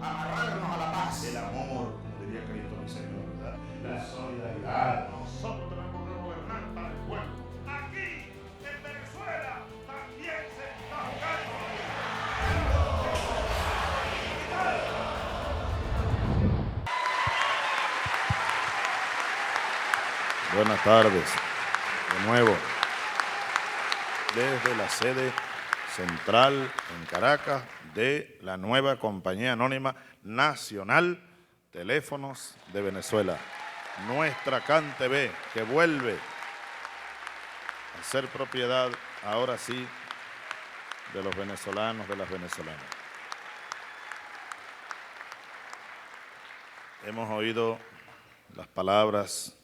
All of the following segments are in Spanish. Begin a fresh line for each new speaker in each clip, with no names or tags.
amarrarnos a la paz.
El amor, como diría Cristo mi Señor, ¿verdad? La solidaridad.
Nosotros tenemos que gobernar para el pueblo. Aquí, en Venezuela, también se está jugando.
Buenas tardes, de nuevo, desde la sede central en Caracas de la nueva Compañía Anónima Nacional Teléfonos de Venezuela, nuestra CanTV, que vuelve a ser propiedad, ahora sí, de los venezolanos, de las venezolanas. Hemos oído las palabras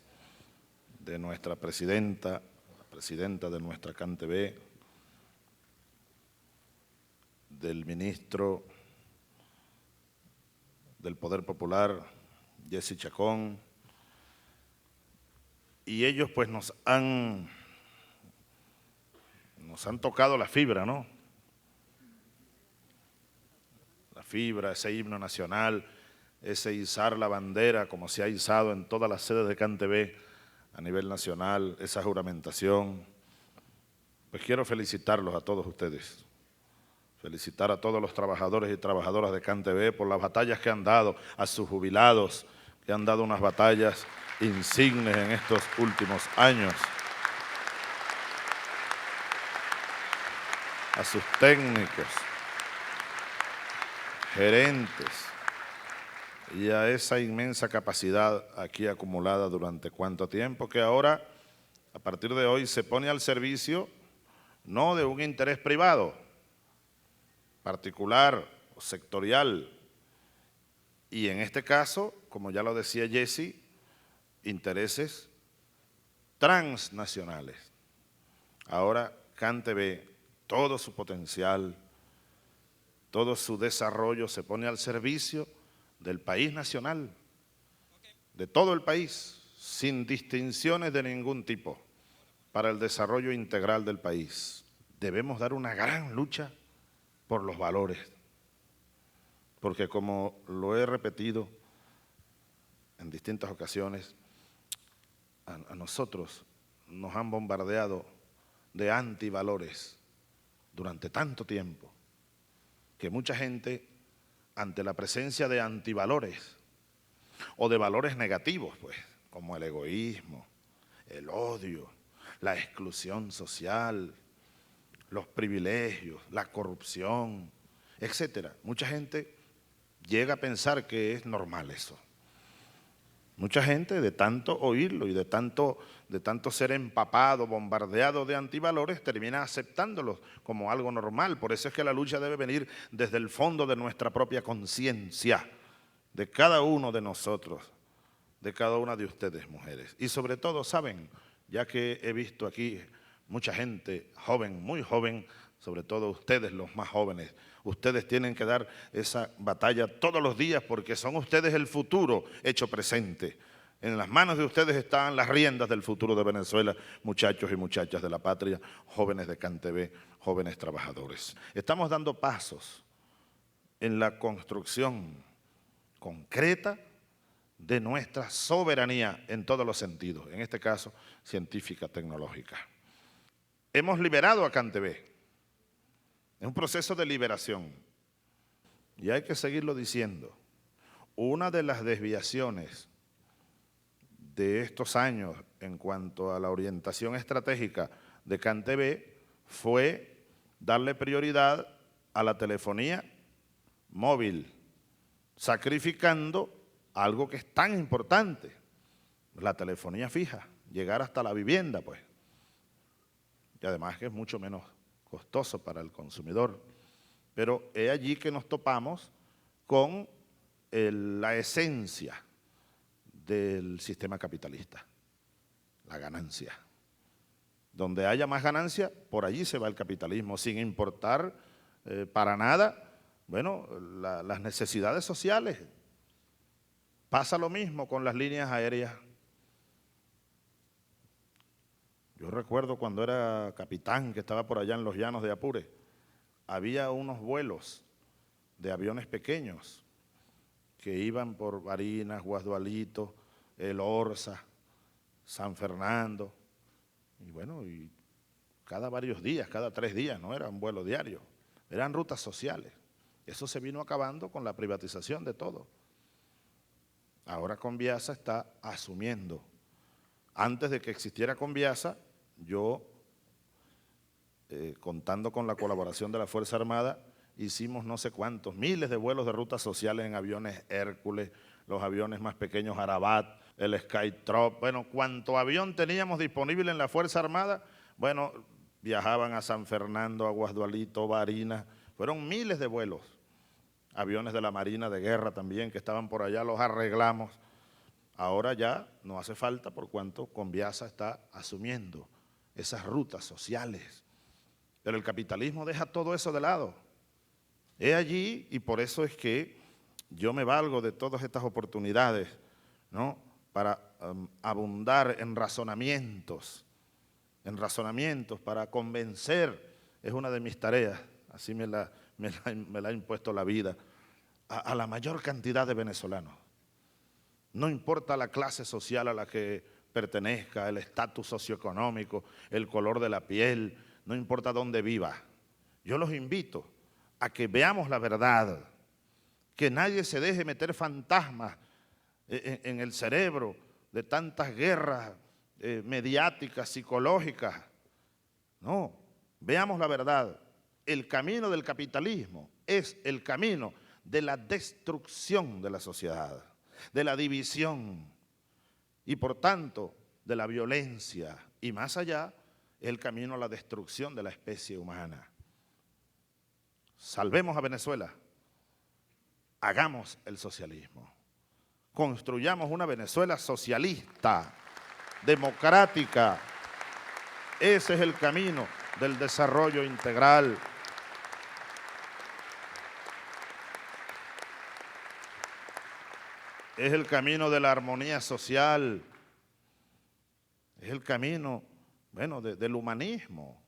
de nuestra presidenta, la presidenta de nuestra CanTV, del ministro del Poder Popular, Jesse Chacón, y ellos pues nos han tocado la fibra, ¿no? La fibra, ese himno nacional, ese izar la bandera como se ha izado en todas las sedes de CanTV a nivel nacional, esa juramentación. Pues quiero felicitarlos a todos ustedes, felicitar a todos los trabajadores y trabajadoras de CanTV por las batallas que han dado, a sus jubilados, que han dado unas batallas insignes en estos últimos años, a sus técnicos, gerentes, y a esa inmensa capacidad aquí acumulada durante cuánto tiempo, que ahora, a partir de hoy, se pone al servicio no de un interés privado, particular o sectorial, y en este caso, como ya lo decía Jesse, intereses transnacionales. Ahora CanTV, todo su potencial, todo su desarrollo se pone al servicio del país nacional, de todo el país, sin distinciones de ningún tipo, para el desarrollo integral del país. Debemos dar una gran lucha por los valores, porque como lo he repetido en distintas ocasiones, a nosotros nos han bombardeado de antivalores durante tanto tiempo, que mucha gente, ante la presencia de antivalores o de valores negativos, pues, como el egoísmo, el odio, la exclusión social, los privilegios, la corrupción, etcétera. Mucha gente llega a pensar que es normal eso. Mucha gente, de tanto oírlo y de tanto ser empapado, bombardeado de antivalores, termina aceptándolos como algo normal. Por eso es que la lucha debe venir desde el fondo de nuestra propia conciencia, de cada uno de nosotros, de cada una de ustedes, mujeres. Y sobre todo, ¿saben? Ya que he visto aquí mucha gente joven, muy joven, sobre todo ustedes los más jóvenes, ustedes tienen que dar esa batalla todos los días porque son ustedes el futuro hecho presente. En las manos de ustedes están las riendas del futuro de Venezuela, muchachos y muchachas de la patria, jóvenes de CanTV, jóvenes trabajadores. Estamos dando pasos en la construcción concreta de nuestra soberanía en todos los sentidos, en este caso científica, tecnológica. Hemos liberado a CanTV. Es un proceso de liberación y hay que seguirlo diciendo. Una de las desviaciones de estos años en cuanto a la orientación estratégica de CanTV fue darle prioridad a la telefonía móvil, sacrificando algo que es tan importante, la telefonía fija, llegar hasta la vivienda, pues. Y además que es mucho menos costoso para el consumidor. Pero es allí que nos topamos con la esencia del sistema capitalista, la ganancia. Donde haya más ganancia, por allí se va el capitalismo, sin importar para nada, bueno, las necesidades sociales. Pasa lo mismo con las líneas aéreas. Yo recuerdo cuando era capitán, que estaba por allá en los llanos de Apure, había unos vuelos de aviones pequeños que iban por Barinas, Guasdualito, El Orza, San Fernando, y bueno, y cada varios días, cada 3 días, no era un vuelo diario, eran rutas sociales. Eso se vino acabando con la privatización de todo. Ahora Conviasa está asumiendo. Antes de que existiera Conviasa, yo, contando con la colaboración de la Fuerza Armada, hicimos no sé cuántos, miles de vuelos de rutas sociales en aviones Hércules, los aviones más pequeños Arabat, el Skytrop, bueno, cuanto avión teníamos disponible en la Fuerza Armada, bueno, viajaban a San Fernando, a Guasdualito, Barinas, fueron miles de vuelos. Aviones de la Marina de Guerra también que estaban por allá, los arreglamos. Ahora ya no hace falta por cuanto Conviasa está asumiendo esas rutas sociales. Pero el capitalismo deja todo eso de lado. He allí, y por eso es que yo me valgo de todas estas oportunidades, ¿no?, para abundar en razonamientos para convencer, es una de mis tareas, así me la ha impuesto la vida, a la mayor cantidad de venezolanos. No importa la clase social a la que pertenezca, el estatus socioeconómico, el color de la piel, no importa dónde viva. Yo los invito a que veamos la verdad, que nadie se deje meter fantasmas en el cerebro de tantas guerras mediáticas, psicológicas. No, veamos la verdad. El camino del capitalismo es el camino de la destrucción de la sociedad, de la división y por tanto de la violencia y más allá es el camino a la destrucción de la especie humana. Salvemos a Venezuela, hagamos el socialismo, construyamos una Venezuela socialista, democrática. Ese es el camino del desarrollo integral. Es el camino de la armonía social, es el camino, bueno, del humanismo,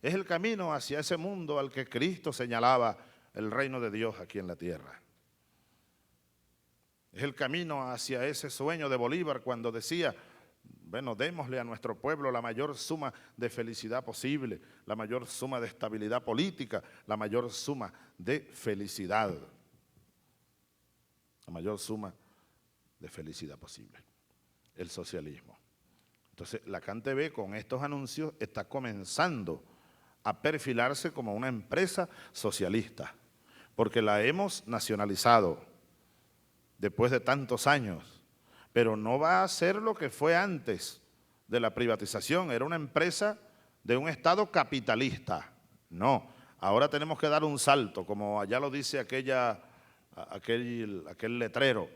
es el camino hacia ese mundo al que Cristo señalaba el reino de Dios aquí en la tierra. Es el camino hacia ese sueño de Bolívar cuando decía, bueno, démosle a nuestro pueblo la mayor suma de felicidad posible, la mayor suma de estabilidad política, la mayor suma de felicidad, la mayor suma de felicidad posible, el socialismo. Entonces, la CanTV con estos anuncios está comenzando a perfilarse como una empresa socialista, porque la hemos nacionalizado después de tantos años, pero no va a ser lo que fue antes de la privatización, era una empresa de un Estado capitalista. No, ahora tenemos que dar un salto, como allá lo dice aquel letrero,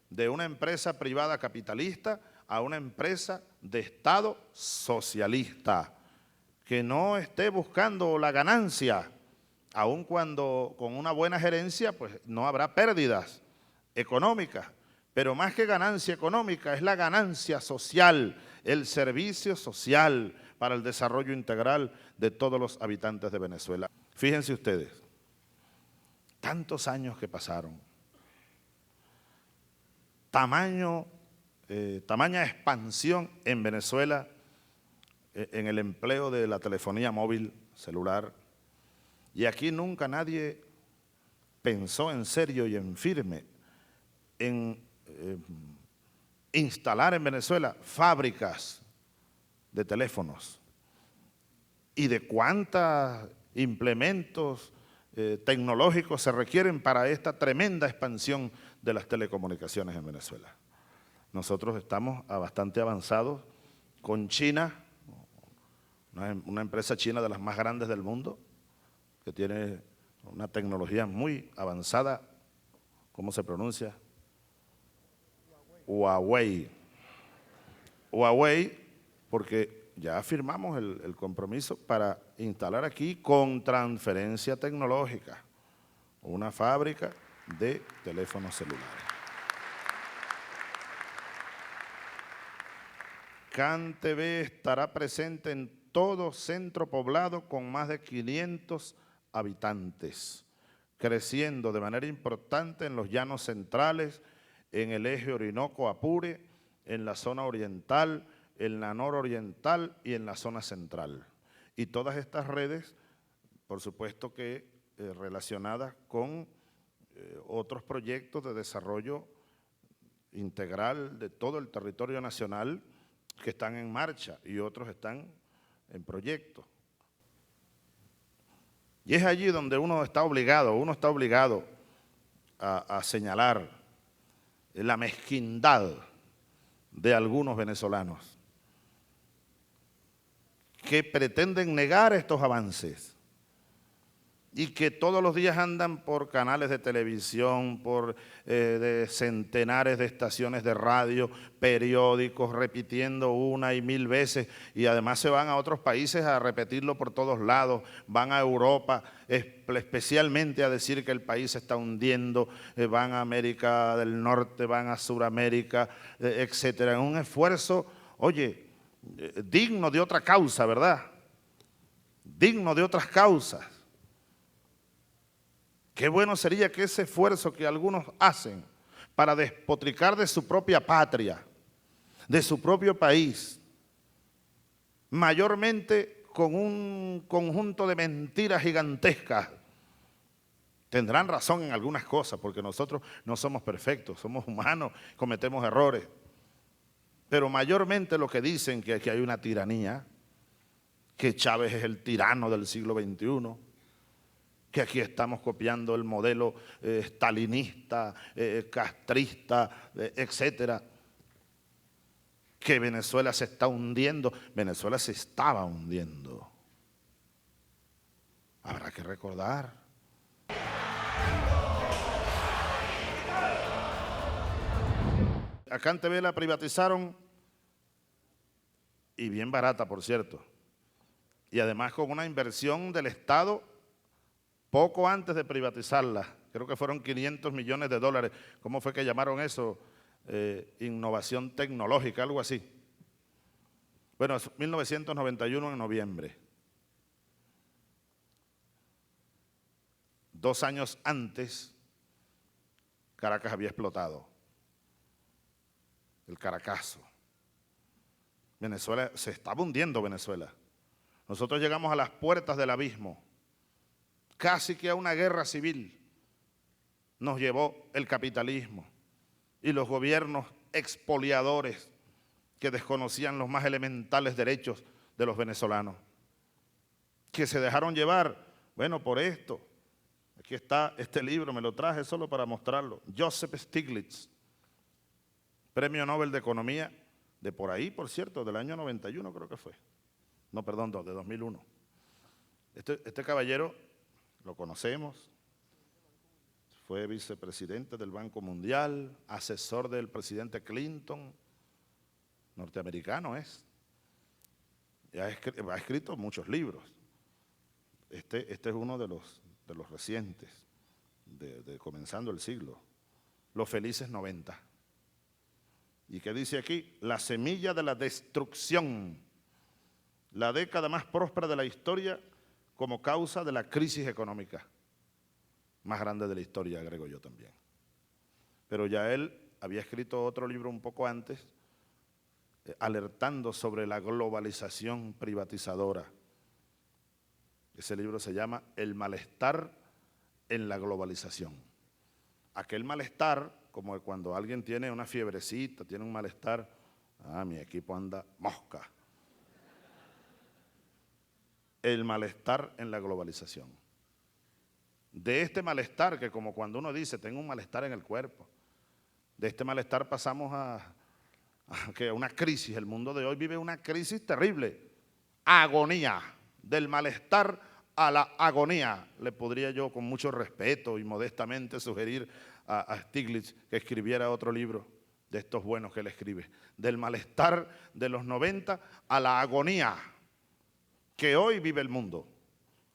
de una empresa privada capitalista a una empresa de Estado socialista, que no esté buscando la ganancia, aun cuando con una buena gerencia pues no habrá pérdidas económicas, pero más que ganancia económica es la ganancia social, el servicio social para el desarrollo integral de todos los habitantes de Venezuela. Fíjense ustedes, tantos años que pasaron, tamaña expansión en Venezuela en el empleo de la telefonía móvil celular, y aquí nunca nadie pensó en serio y en firme en instalar en Venezuela fábricas de teléfonos y de cuántos implementos tecnológicos se requieren para esta tremenda expansión de las telecomunicaciones en Venezuela. Nosotros estamos bastante avanzados con China, una empresa china de las más grandes del mundo, que tiene una tecnología muy avanzada. ¿Cómo se pronuncia? Huawei. Huawei, porque ya firmamos el compromiso para instalar aquí con transferencia tecnológica una fábrica de teléfonos celulares. CanTV estará presente en todo centro poblado con más de 500 habitantes. creciendo de manera importante en los llanos centrales, en el eje Orinoco-Apure, en la zona oriental, en la nororiental y en la zona central. Y todas estas redes, por supuesto que relacionadas con otros proyectos de desarrollo integral de todo el territorio nacional que están en marcha y otros están en proyecto. Y es allí donde uno está obligado a señalar la mezquindad de algunos venezolanos que pretenden negar estos avances y que todos los días andan por canales de televisión, por de centenares de estaciones de radio, periódicos, repitiendo una y mil veces, y además se van a otros países a repetirlo por todos lados, van a Europa especialmente a decir que el país se está hundiendo, van a América del Norte, van a Sudamérica, etcétera, en un esfuerzo, oye, digno de otra causa, ¿verdad? Digno de otras causas. Qué bueno sería que ese esfuerzo que algunos hacen para despotricar de su propia patria, de su propio país, mayormente con un conjunto de mentiras gigantescas, tendrán razón en algunas cosas, porque nosotros no somos perfectos, somos humanos, cometemos errores, pero mayormente lo que dicen que aquí hay una tiranía, que Chávez es el tirano del siglo XXI, que aquí estamos copiando el modelo stalinista, castrista, etcétera, que Venezuela se está hundiendo. Venezuela se estaba hundiendo. Habrá que recordar. A CanTV la privatizaron, y bien barata, por cierto, y además con una inversión del Estado poco antes de privatizarla, creo que fueron 500 millones de dólares. ¿Cómo fue que llamaron eso? Innovación tecnológica, algo así. Bueno, 1991 en noviembre. 2 años antes, Caracas había explotado. El Caracazo. Venezuela, se estaba hundiendo Venezuela. Nosotros llegamos a las puertas del abismo. Casi que a una guerra civil nos llevó el capitalismo y los gobiernos expoliadores que desconocían los más elementales derechos de los venezolanos, que se dejaron llevar, bueno, por esto. Aquí está este libro, me lo traje solo para mostrarlo. Joseph Stiglitz, Premio Nobel de Economía, de por ahí, por cierto, del año 91 creo que fue. No, perdón, de 2001. Este caballero lo conocemos, fue vicepresidente del Banco Mundial, asesor del presidente Clinton, norteamericano es. Ha escrito muchos libros. Este es uno de los recientes, de comenzando el siglo, Los Felices 90. ¿Y qué dice aquí? La semilla de la destrucción, la década más próspera de la historia como causa de la crisis económica más grande de la historia, agrego yo también. Pero ya él había escrito otro libro un poco antes, alertando sobre la globalización privatizadora. Ese libro se llama El malestar en la globalización. Aquel malestar, como cuando alguien tiene una fiebrecita, tiene un malestar, mi equipo anda mosca. El malestar en la globalización. De este malestar, que como cuando uno dice, tengo un malestar en el cuerpo, de este malestar pasamos a una crisis. El mundo de hoy vive una crisis terrible, agonía, del malestar a la agonía. Le podría yo con mucho respeto y modestamente sugerir a Stiglitz que escribiera otro libro de estos buenos que él escribe, del malestar de los 90 a la agonía que hoy vive el mundo.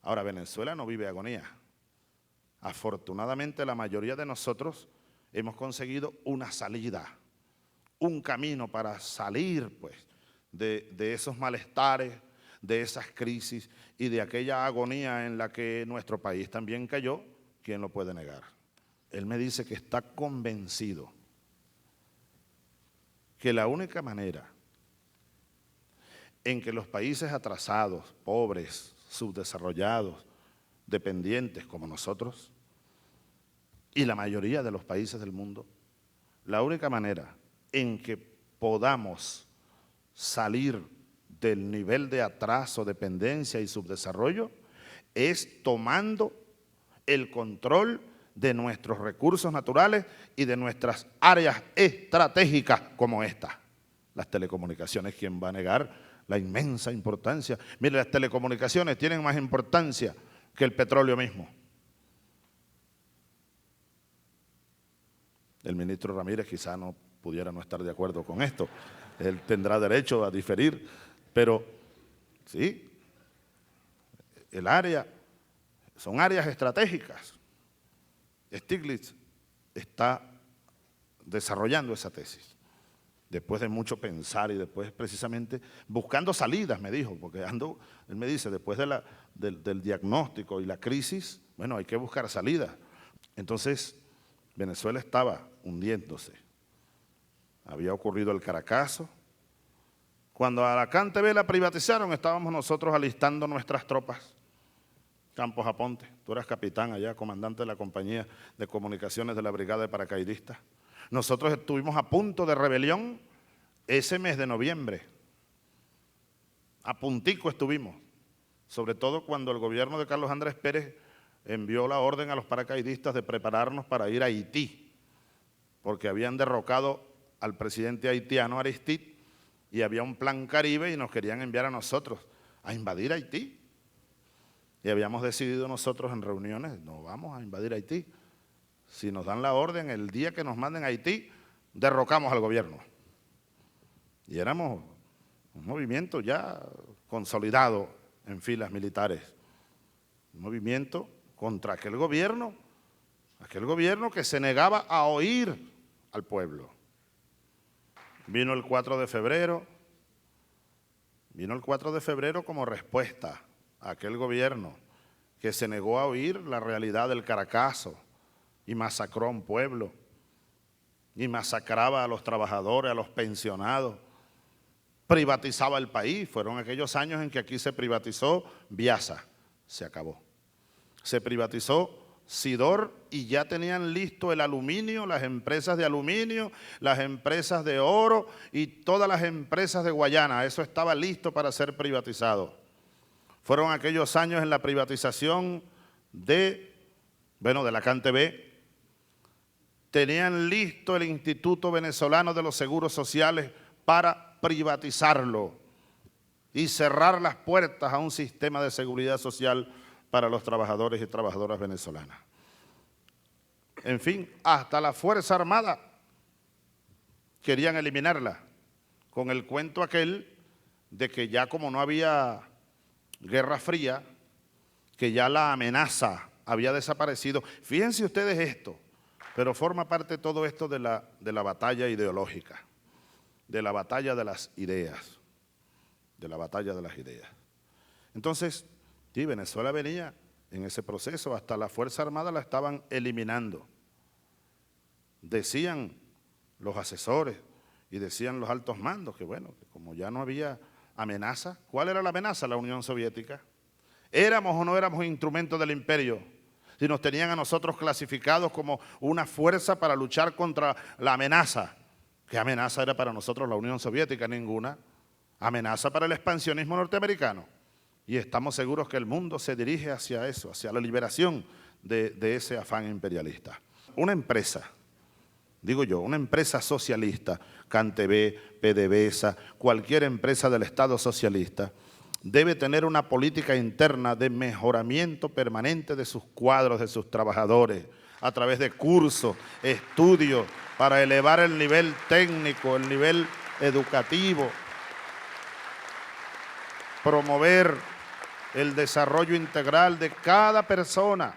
Ahora, Venezuela no vive agonía. Afortunadamente, la mayoría de nosotros hemos conseguido una salida, un camino para salir, pues, de esos malestares, de esas crisis y de aquella agonía en la que nuestro país también cayó, ¿quién lo puede negar? Él me dice que está convencido que la única manera en que los países atrasados, pobres, subdesarrollados, dependientes como nosotros, y la mayoría de los países del mundo, la única manera en que podamos salir del nivel de atraso, dependencia y subdesarrollo es tomando el control de nuestros recursos naturales y de nuestras áreas estratégicas como esta. Las telecomunicaciones, ¿quién va a negar la inmensa importancia? Mire, las telecomunicaciones tienen más importancia que el petróleo mismo. El ministro Ramírez quizá no pudiera no estar de acuerdo con esto. Él tendrá derecho a diferir, pero sí, el área, son áreas estratégicas. Stiglitz está desarrollando esa tesis, después de mucho pensar y después precisamente buscando salidas, me dijo, porque él me dice, después del diagnóstico y la crisis, bueno, hay que buscar salidas. Entonces, Venezuela estaba hundiéndose. Había ocurrido el Caracazo. Cuando a la CanTV la privatizaron, estábamos nosotros alistando nuestras tropas. Campos Aponte, tú eras capitán allá, comandante de la compañía de comunicaciones de la brigada de paracaidistas. Nosotros estuvimos a punto de rebelión ese mes de noviembre. A puntico estuvimos, sobre todo cuando el gobierno de Carlos Andrés Pérez envió la orden a los paracaidistas de prepararnos para ir a Haití, porque habían derrocado al presidente haitiano Aristide y había un plan Caribe y nos querían enviar a nosotros a invadir Haití. Y habíamos decidido nosotros en reuniones, no vamos a invadir Haití. Si nos dan la orden, el día que nos manden a Haití, derrocamos al gobierno. Y éramos un movimiento ya consolidado en filas militares. Un movimiento contra aquel gobierno que se negaba a oír al pueblo. Vino el 4 de febrero como respuesta a aquel gobierno que se negó a oír la realidad del Caracazo y masacró a un pueblo y masacraba a los trabajadores, a los pensionados, privatizaba el país. Fueron aquellos años en que aquí se privatizó Viasa, se acabó. Se privatizó Sidor y ya tenían listo el aluminio, las empresas de aluminio, las empresas de oro y todas las empresas de Guayana. Eso estaba listo para ser privatizado. Fueron aquellos años en la privatización de la CanTV. Tenían listo el Instituto Venezolano de los Seguros Sociales para privatizarlo y cerrar las puertas a un sistema de seguridad social para los trabajadores y trabajadoras venezolanas. En fin, hasta la Fuerza Armada querían eliminarla, con el cuento aquel de que ya como no había Guerra Fría, que ya la amenaza había desaparecido. Fíjense ustedes esto, pero forma parte de todo esto de la batalla ideológica, de la batalla de las ideas, Entonces, sí, Venezuela venía en ese proceso, hasta la Fuerza Armada la estaban eliminando. Decían los asesores y decían los altos mandos que bueno, que como ya no había amenaza. ¿Cuál era la amenaza? La Unión Soviética. ¿Éramos o no éramos instrumentos del imperio? Si nos tenían a nosotros clasificados como una fuerza para luchar contra la amenaza. ¿Qué amenaza era para nosotros la Unión Soviética? Ninguna. Amenaza para el expansionismo norteamericano. Y estamos seguros que el mundo se dirige hacia eso, hacia la liberación de ese afán imperialista. Una empresa, digo yo, una empresa socialista, CanTV, PDVSA, cualquier empresa del Estado socialista, debe tener una política interna de mejoramiento permanente de sus cuadros, de sus trabajadores, a través de cursos, estudios, para elevar el nivel técnico, el nivel educativo, promover el desarrollo integral de cada persona,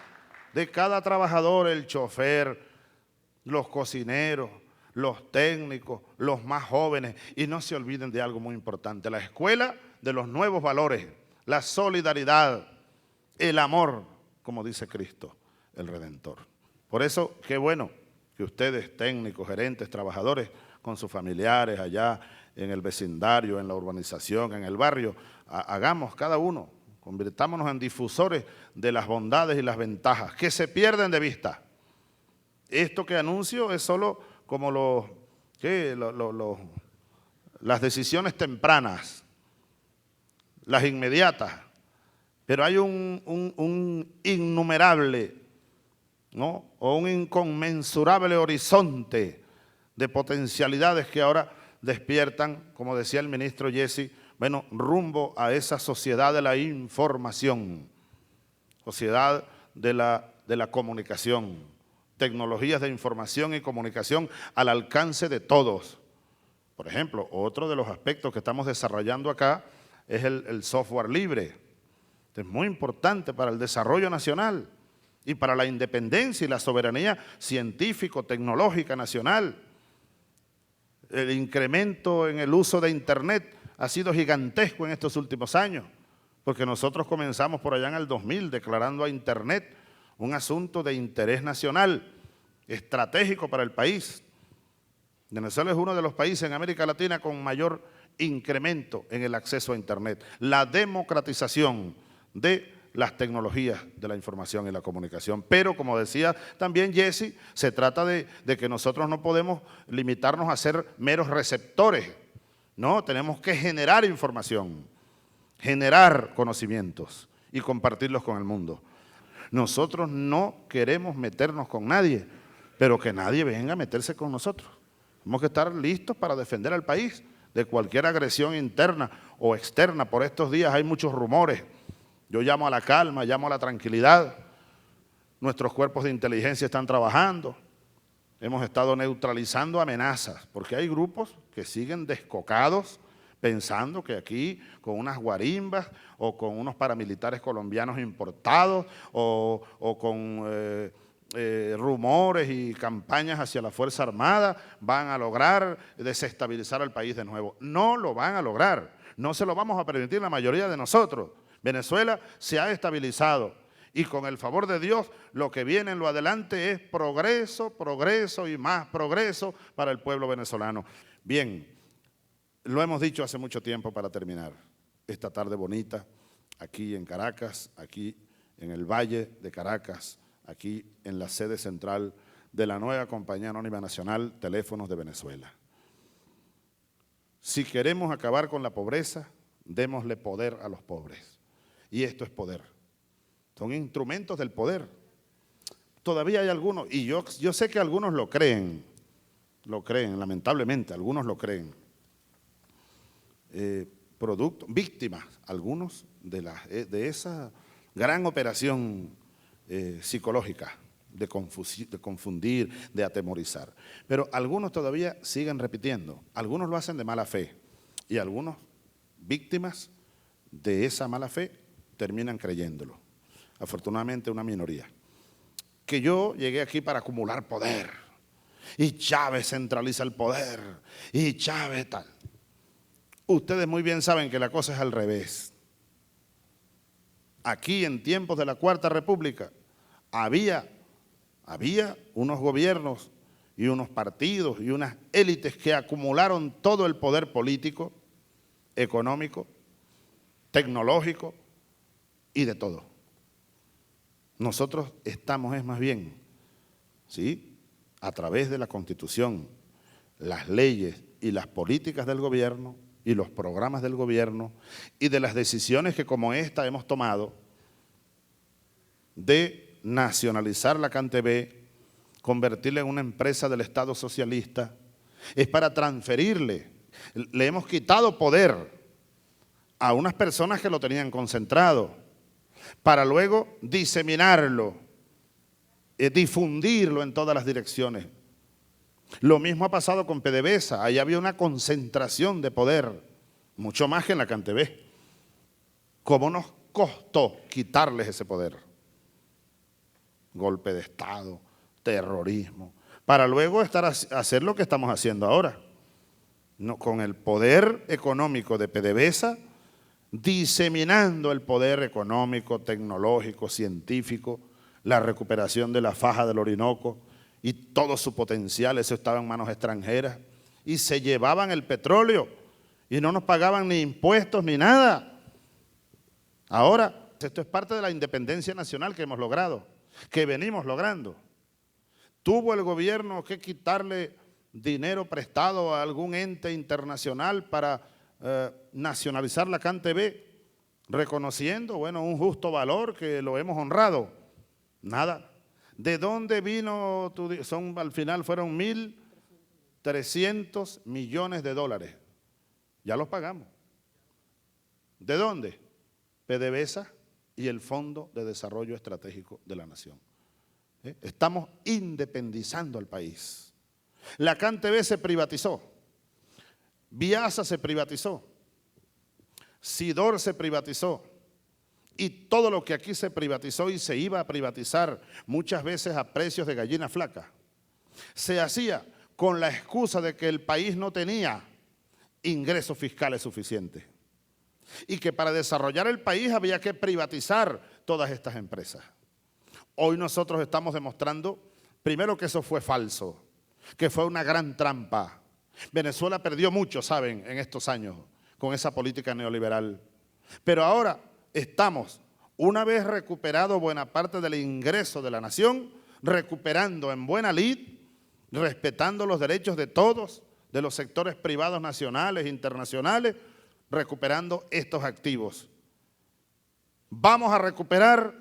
de cada trabajador, el chofer, los cocineros, los técnicos, los más jóvenes. Y no se olviden de algo muy importante, la escuela de los nuevos valores, la solidaridad, el amor, como dice Cristo. el Redentor. Por eso, qué bueno que ustedes, técnicos, gerentes, trabajadores, con sus familiares allá en el vecindario, en la urbanización, en el barrio, hagamos cada uno, convirtámonos en difusores de las bondades y las ventajas que se pierden de vista. Esto que anuncio es solo como las decisiones tempranas, las inmediatas, pero hay un innumerable, ¿no?, o un inconmensurable horizonte de potencialidades que ahora despiertan, como decía el ministro Jesse, bueno, rumbo a esa sociedad de la información, sociedad de la comunicación, tecnologías de información y comunicación al alcance de todos. Por ejemplo, otro de los aspectos que estamos desarrollando acá es el software libre. Es muy importante para el desarrollo nacional y para la independencia y la soberanía científico-tecnológica nacional. El incremento en el uso de Internet ha sido gigantesco en estos últimos años, porque nosotros comenzamos por allá en el 2000 declarando a Internet un asunto de interés nacional, estratégico para el país. Venezuela es uno de los países en América Latina con mayor incremento en el acceso a Internet, la democratización de las tecnologías de la información y la comunicación. Pero, como decía también Jesse, se trata de que nosotros no podemos limitarnos a ser meros receptores, no, tenemos que generar información, generar conocimientos y compartirlos con el mundo. Nosotros no queremos meternos con nadie, pero que nadie venga a meterse con nosotros. Tenemos que estar listos para defender al país de cualquier agresión interna o externa. Por estos días hay muchos rumores. Yo llamo a la calma, llamo a la tranquilidad. Nuestros cuerpos de inteligencia están trabajando. Hemos estado neutralizando amenazas, porque hay grupos que siguen descocados pensando que aquí con unas guarimbas o con unos paramilitares colombianos importados o con rumores y campañas hacia la Fuerza Armada van a lograr desestabilizar al país de nuevo. No lo van a lograr, no se lo vamos a permitir la mayoría de nosotros. Venezuela se ha estabilizado y con el favor de Dios lo que viene en lo adelante es progreso, progreso y más progreso para el pueblo venezolano. Bien, lo hemos dicho hace mucho tiempo para terminar. Esta tarde bonita, aquí en Caracas, aquí en el Valle de Caracas, aquí en la sede central de la nueva Compañía Anónima Nacional Teléfonos de Venezuela. Si queremos acabar con la pobreza, démosle poder a los pobres. Y esto es poder. Son instrumentos del poder. Todavía hay algunos, y yo sé que algunos lo creen, lamentablemente, algunos lo creen. Víctimas, algunos de esa gran operación psicológica de confundir, de atemorizar. Pero algunos todavía siguen repitiendo, algunos lo hacen de mala fe y algunos víctimas de esa mala fe terminan creyéndolo. Afortunadamente una minoría. Que yo llegué aquí para acumular poder y Chávez centraliza el poder y Chávez tal. Ustedes muy bien saben que la cosa es al revés. Aquí en tiempos de la Cuarta República había unos gobiernos y unos partidos y unas élites que acumularon todo el poder político, económico, tecnológico y de todo. Nosotros estamos, es más bien, ¿sí?, a través de la Constitución, las leyes y las políticas del gobierno y los programas del gobierno y de las decisiones que como esta hemos tomado de nacionalizar la CanTV, convertirla en una empresa del Estado socialista, es para transferirle, le hemos quitado poder a unas personas que lo tenían concentrado, para luego diseminarlo, difundirlo en todas las direcciones. Lo mismo ha pasado con PDVSA, ahí había una concentración de poder, mucho más que en la CanTV. ¿Cómo nos costó quitarles ese poder? Golpe de Estado, terrorismo, para luego hacer lo que estamos haciendo ahora. No, con el poder económico de PDVSA, diseminando el poder económico, tecnológico, científico la recuperación de la faja del Orinoco y todo su potencial, eso estaba en manos extranjeras, y se llevaban el petróleo y no nos pagaban ni impuestos ni nada. Ahora, esto es parte de la independencia nacional que hemos logrado, que venimos logrando. ¿Tuvo el gobierno que quitarle dinero prestado a algún ente internacional para nacionalizar la CanTV, reconociendo, bueno, un justo valor que lo hemos honrado? Nada. ¿De dónde vino? Al final fueron 1.300 millones de dólares. Ya los pagamos. ¿De dónde? PDVSA y el Fondo de Desarrollo Estratégico de la Nación. Estamos independizando al país. La CanTV se privatizó, Viasa se privatizó, Sidor se privatizó y todo lo que aquí se privatizó y se iba a privatizar muchas veces a precios de gallina flaca, se hacía con la excusa de que el país no tenía ingresos fiscales suficientes y que para desarrollar el país había que privatizar todas estas empresas. Hoy nosotros estamos demostrando, primero, que eso fue falso, que fue una gran trampa. Venezuela perdió mucho, saben, en estos años con esa política neoliberal. Pero ahora estamos, una vez recuperado buena parte del ingreso de la nación, recuperando en buena lid, respetando los derechos de todos, de los sectores privados nacionales e internacionales, recuperando estos activos. Vamos a recuperar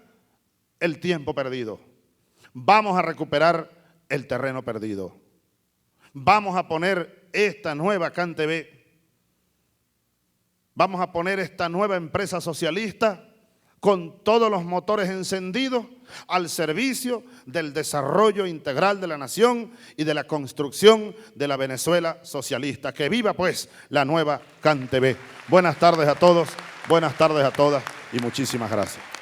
el tiempo perdido. Vamos a recuperar el terreno perdido. Vamos a poner esta nueva CanTV. Vamos a poner esta nueva empresa socialista con todos los motores encendidos al servicio del desarrollo integral de la nación y de la construcción de la Venezuela socialista. ¡Que viva pues la nueva CanTV! Buenas tardes a todos, buenas tardes a todas y muchísimas gracias.